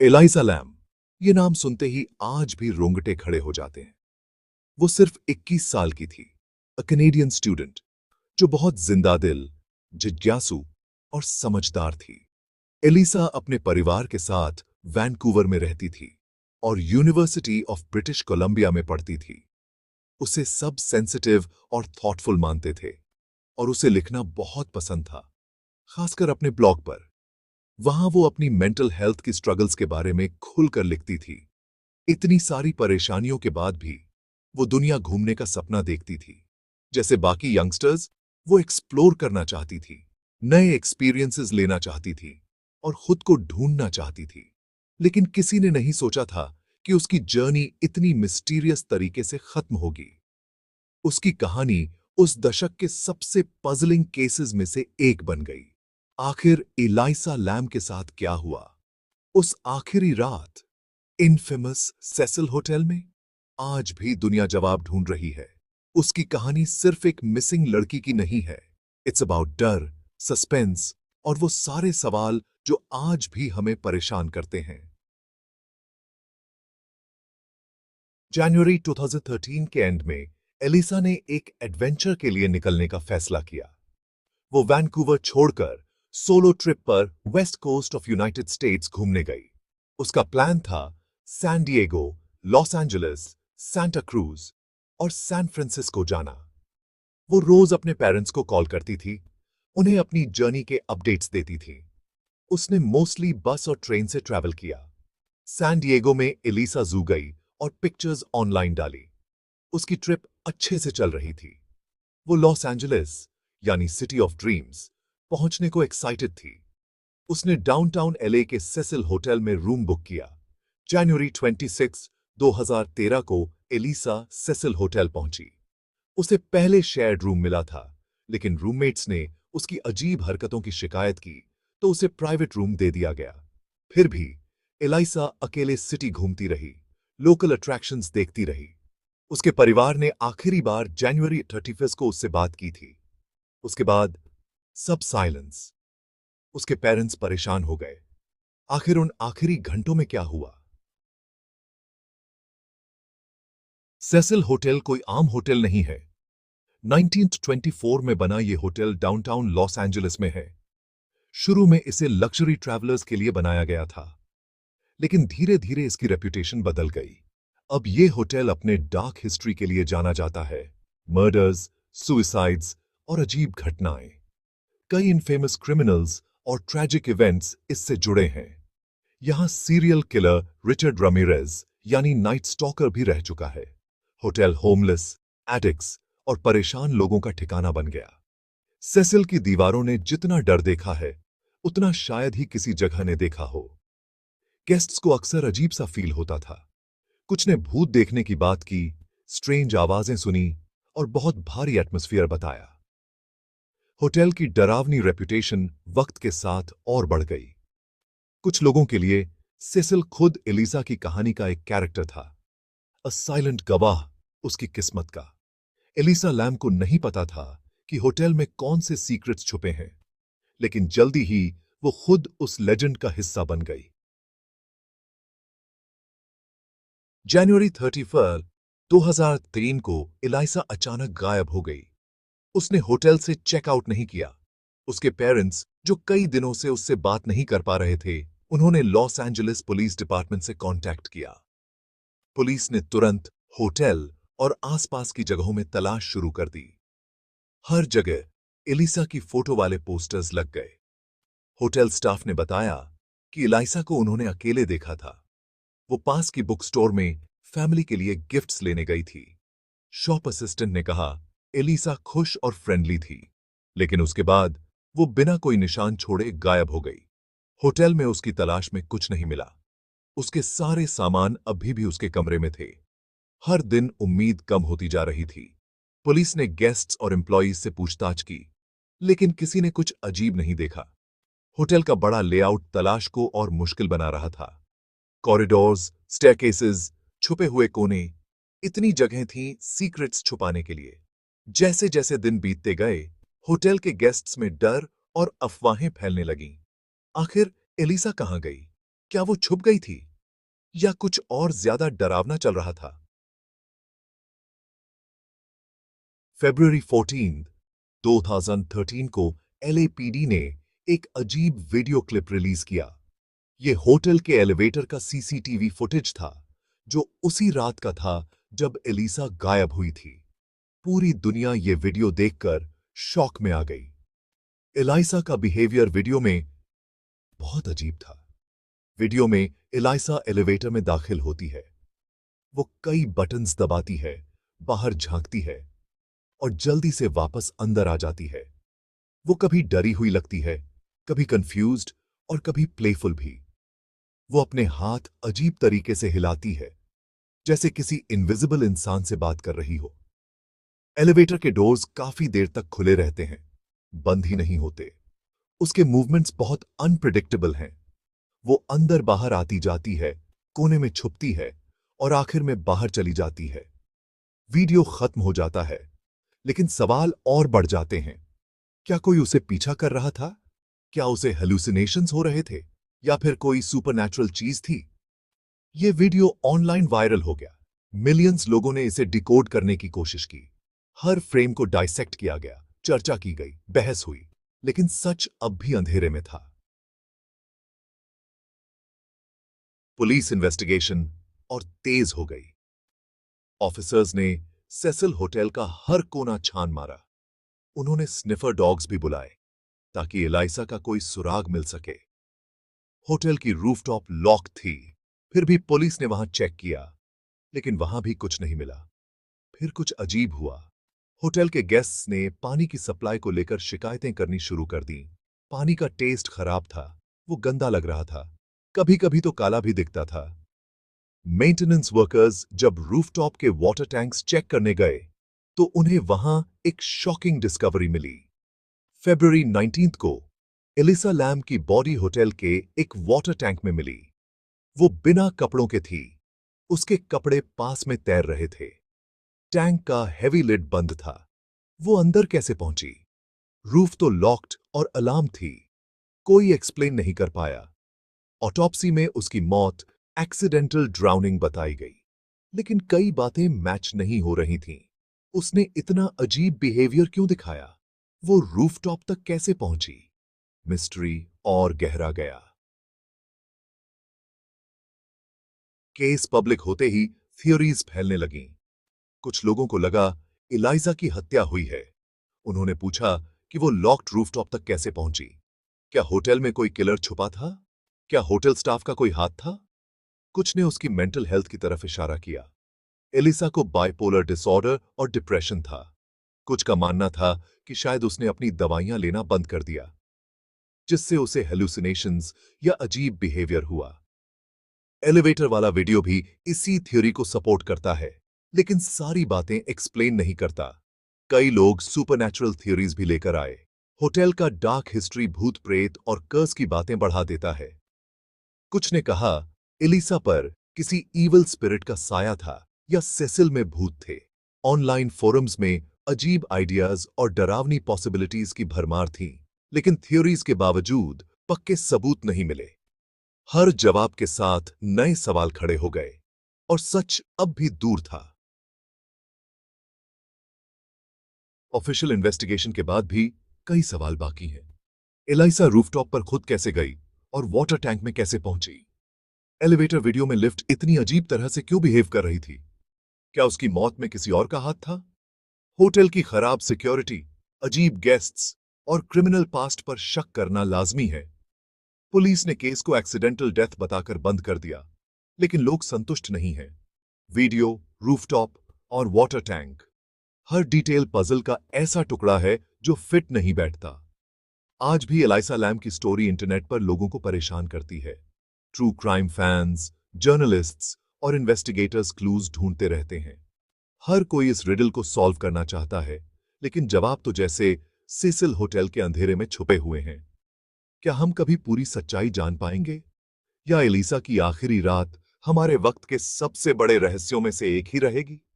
ELISA lamb, ये नाम सुनते ही आज भी रोंगटे खड़े हो जाते हैं। वो सिर्फ 21 साल की थी, अ कैनेडियन स्टूडेंट जो बहुत जिंदा दिल, जिज्ञासु और समझदार थी। एलिसा अपने परिवार के साथ वैंकूवर में रहती थी और यूनिवर्सिटी ऑफ ब्रिटिश कोलंबिया में पढ़ती थी। उसे सब सेंसिटिव और थॉटफुल मानते थे और उसे लिखना बहुत पसंद था, खासकर अपने ब्लॉग पर। वहां वो अपनी मेंटल हेल्थ की स्ट्रगल्स के बारे में खुलकर लिखती थी। इतनी सारी परेशानियों के बाद भी वो दुनिया घूमने का सपना देखती थी। जैसे बाकी यंगस्टर्स, वो एक्सप्लोर करना चाहती थी, नए एक्सपीरियंसेस लेना चाहती थी और खुद को ढूंढना चाहती थी। लेकिन किसी ने नहीं सोचा था कि उसकी जर्नी इतनी मिस्टीरियस तरीके से खत्म होगी। उसकी कहानी उस दशक के सबसे पजलिंग केसेस में से एक बन गई। आखिर इलाइसा लैम के साथ क्या हुआ उस आखिरी रात इनफेमस सेसिल होटल में? आज भी दुनिया जवाब ढूंढ रही है। उसकी कहानी सिर्फ एक मिसिंग लड़की की नहीं है। इट्स अबाउट डर, सस्पेंस और वो सारे सवाल जो आज भी हमें परेशान करते हैं। जनवरी 2013 के एंड में एलिसा ने एक एडवेंचर के लिए निकलने का फैसला किया। वो वैंकूवर छोड़कर सोलो ट्रिप पर west coast of United States घूमने गई। उसका प्लान था San Diego, Los Angeles, Santa Cruz और सैन फ्रांसिस्को जाना। वो रोज अपने पेरेंट्स को कॉल करती थी, उन्हें अपनी जर्नी के अपडेट्स देती थी। उसने मोस्टली बस और ट्रेन से ट्रैवल किया। सैन डिएगो में एलिसा जू गई और पिक्चर्स ऑनलाइन डाली। उसकी ट्रिप अच्छे से चल रही थी। वो लॉस एंजलिस, यानी सिटी ऑफ ड्रीम्स, पहुंचने को एक्साइटेड थी। उसने डाउनटाउन एलए के सेसिल होटल में रूम बुक किया। जनवरी 26, 2013 को एलिसा सेसिल होटल पहुंची। उसे पहले शेयर्ड रूम मिला था, लेकिन रूममेट्स ने उसकी अजीब हरकतों की शिकायत की, तो उसे प्राइवेट रूम दे दिया गया। फिर भी एलिसा अकेले सिटी घूमती रही, लोकल अट्रैक्शंस देखती रही। उसके परिवार ने आखिरी बार जनवरी 31 को उससे बात की थी। उसके बाद सब साइलेंस। उसके पेरेंट्स परेशान हो गए। आखिर उन आखिरी घंटों में क्या हुआ? सेसिल होटल कोई आम होटल नहीं है। 1924 में बना ये होटल डाउनटाउन लॉस एंजलिस में है। शुरू में इसे लग्जरी ट्रैवलर्स के लिए बनाया गया था, लेकिन धीरे धीरे इसकी रेपुटेशन बदल गई। अब ये होटल अपने डार्क हिस्ट्री के लिए जाना जाता है। मर्डर्स, सुइसाइड्स और अजीब घटनाएं। कई इनफेमस क्रिमिनल्स और ट्रैजिक इवेंट्स इससे जुड़े हैं। यहां सीरियल किलर रिचर्ड रमीरेज यानी नाइट स्टॉकर भी रह चुका है। होटल होमलेस, एडिक्ट्स और परेशान लोगों का ठिकाना बन गया। सेसिल की दीवारों ने जितना डर देखा है, उतना शायद ही किसी जगह ने देखा हो। गेस्ट्स को अक्सर अजीब सा फील होता था। कुछ ने भूत देखने की बात की, स्ट्रेंज आवाजें सुनी और बहुत भारी एटमॉस्फेयर बताया। होटल की डरावनी रेपुटेशन वक्त के साथ और बढ़ गई। कुछ लोगों के लिए सेसिल खुद एलिसा की कहानी का एक कैरेक्टर था, अ साइलेंट गवाह उसकी किस्मत का। एलिसा लैम को नहीं पता था कि होटल में कौन से सीक्रेट्स छुपे हैं, लेकिन जल्दी ही वो खुद उस लेजेंड का हिस्सा बन गई। जनवरी 31, 2003 को एलिसा अचानक गायब हो गई। उसने होटल से चेकआउट नहीं किया। उसके पेरेंट्स, जो कई दिनों से उससे बात नहीं कर पा रहे थे, उन्होंने लॉस एंजलिस पुलिस डिपार्टमेंट से कांटेक्ट किया। पुलिस ने तुरंत होटल और आसपास की जगहों में तलाश शुरू कर दी। हर जगह एलिसा की फोटो वाले पोस्टर्स लग गए। होटल स्टाफ ने बताया कि एलिसा को उन्होंने अकेले देखा था। वो पास की बुक स्टोर में फैमिली के लिए गिफ्ट्स लेने गई थी। शॉप असिस्टेंट ने कहा एलिसा खुश और फ्रेंडली थी, लेकिन उसके बाद वो बिना कोई निशान छोड़े गायब हो गई। होटल में उसकी तलाश में कुछ नहीं मिला। उसके सारे सामान अभी भी उसके कमरे में थे। हर दिन उम्मीद कम होती जा रही थी। पुलिस ने गेस्ट्स और एम्प्लॉयज से पूछताछ की, लेकिन किसी ने कुछ अजीब नहीं देखा। होटल का बड़ा लेआउट तलाश को और मुश्किल बना रहा था। कॉरिडोर्स, स्टेयरकेसेस, छुपे हुए कोने, इतनी जगह थी सीक्रेट्स छुपाने के लिए। जैसे जैसे दिन बीतते गए, होटल के गेस्ट्स में डर और अफवाहें फैलने लगीं। आखिर एलिसा कहां गई? क्या वो छुप गई थी या कुछ और ज्यादा डरावना चल रहा था? फरवरी 14, 2013 को LAPD ने एक अजीब वीडियो क्लिप रिलीज किया। ये होटल के एलिवेटर का CCTV फुटेज था, जो उसी रात का था जब एलिसा गायब हुई थी। पूरी दुनिया ये वीडियो देखकर शॉक में आ गई। एलाइसा का बिहेवियर वीडियो में बहुत अजीब था। वीडियो में एलाइसा एलिवेटर में दाखिल होती है। वो कई बटन्स दबाती है, बाहर झांकती है और जल्दी से वापस अंदर आ जाती है। वो कभी डरी हुई लगती है, कभी कंफ्यूज्ड और कभी प्लेफुल भी। वो अपने हाथ अजीब तरीके से हिलाती है, जैसे किसी इनविजिबल इंसान से बात कर रही हो। एलिवेटर के डोर्स काफी देर तक खुले रहते हैं, बंद ही नहीं होते। उसके मूवमेंट्स बहुत अनप्रिडिक्टेबल हैं। वो अंदर बाहर आती जाती है, कोने में छुपती है और आखिर में बाहर चली जाती है। वीडियो खत्म हो जाता है, लेकिन सवाल और बढ़ जाते हैं। क्या कोई उसे पीछा कर रहा था? क्या उसे हेलुसिनेशंस हो रहे थे या फिर कोई सुपरनैचुरल चीज थी? यह वीडियो ऑनलाइन वायरल हो गया। मिलियंस लोगों ने इसे डिकोड करने की कोशिश की। हर फ्रेम को डाइसेक्ट किया गया, चर्चा की गई, बहस हुई, लेकिन सच अब भी अंधेरे में था। पुलिस इन्वेस्टिगेशन और तेज हो गई। ऑफिसर्स ने सेसिल होटल का हर कोना छान मारा। उन्होंने स्निफर डॉग्स भी बुलाए ताकि एलाइसा का कोई सुराग मिल सके। होटल की रूफटॉप लॉक थी, फिर भी पुलिस ने वहां चेक किया, लेकिन वहां भी कुछ नहीं मिला। फिर कुछ अजीब हुआ। होटल के गेस्ट्स ने पानी की सप्लाई को लेकर शिकायतें करनी शुरू कर दी। पानी का टेस्ट खराब था, वो गंदा लग रहा था, कभी कभी तो काला भी दिखता था। मेंटेनेंस वर्कर्स जब रूफटॉप के वाटर टैंक्स चेक करने गए, तो उन्हें वहां एक शॉकिंग डिस्कवरी मिली। फरवरी 19 को एलिसा लैम की बॉडी होटल के एक वाटर टैंक में मिली। वो बिना कपड़ों के थी, उसके कपड़े पास में तैर रहे थे। टैंक का हेवी लिड बंद था। वो अंदर कैसे पहुंची? रूफ तो लॉक्ड और अलार्म थी। कोई एक्सप्लेन नहीं कर पाया। ऑटोप्सी में उसकी मौत एक्सीडेंटल ड्राउनिंग बताई गई, लेकिन कई बातें मैच नहीं हो रही थीं। उसने इतना अजीब बिहेवियर क्यों दिखाया? वो रूफटॉप तक कैसे पहुंची? मिस्ट्री और गहरा गया। केस पब्लिक होते ही थियोरीज फैलने लगीं। कुछ लोगों को लगा इलाइजा की हत्या हुई है। उन्होंने पूछा कि वो लॉक्ड रूफटॉप तक कैसे पहुंची। क्या होटल में कोई किलर छुपा था? क्या होटल स्टाफ का कोई हाथ था? कुछ ने उसकी मेंटल हेल्थ की तरफ इशारा किया। एलिसा को बाइपोलर डिसऑर्डर और डिप्रेशन था। कुछ का मानना था कि शायद उसने अपनी दवाइयां लेना बंद कर दिया, जिससे उसे हेलुसिनेशंस या अजीब बिहेवियर हुआ। एलिवेटर वाला वीडियो भी इसी थ्योरी को सपोर्ट करता है, लेकिन सारी बातें एक्सप्लेन नहीं करता। कई लोग सुपरनैचुरल थ्योरीज भी लेकर आए। होटल का डार्क हिस्ट्री भूत प्रेत और कर्स की बातें बढ़ा देता है। कुछ ने कहा एलिसा पर किसी ईवल स्पिरिट का साया था या सेसिल में भूत थे। ऑनलाइन फोरम्स में अजीब आइडियाज और डरावनी पॉसिबिलिटीज की भरमार थी, लेकिन थ्योरीज के बावजूद पक्के सबूत नहीं मिले। हर जवाब के साथ नए सवाल खड़े हो गए और सच अब भी दूर था। ऑफिशियल इन्वेस्टिगेशन के बाद भी कई सवाल बाकी हैं। एलाइसा रूफटॉप पर खुद कैसे गई और वाटर टैंक में कैसे पहुंची? एलिवेटर वीडियो में लिफ्ट इतनी अजीब तरह से क्यों बिहेव कर रही थी? क्या उसकी मौत में किसी और का हाथ था? होटल की खराब सिक्योरिटी, अजीब गेस्ट्स और क्रिमिनल पास्ट पर शक करना लाजमी है। पुलिस ने केस को एक्सीडेंटल डेथ बताकर बंद कर दिया, लेकिन लोग संतुष्ट नहीं हैं। वीडियो, रूफटॉप और वाटर टैंक, हर डिटेल पजल का ऐसा टुकड़ा है जो फिट नहीं बैठता। आज भी एलाइसा लैम की स्टोरी इंटरनेट पर लोगों को परेशान करती है। ट्रू क्राइम फैंस, जर्नलिस्ट्स और इन्वेस्टिगेटर्स क्लूज ढूंढते रहते हैं। हर कोई इस रिडल को सॉल्व करना चाहता है, लेकिन जवाब तो जैसे सेसिल होटल के अंधेरे में छुपे हुए हैं। क्या हम कभी पूरी सच्चाई जान पाएंगे, या एलिसा की आखिरी रात हमारे वक्त के सबसे बड़े रहस्यों में से एक ही रहेगी?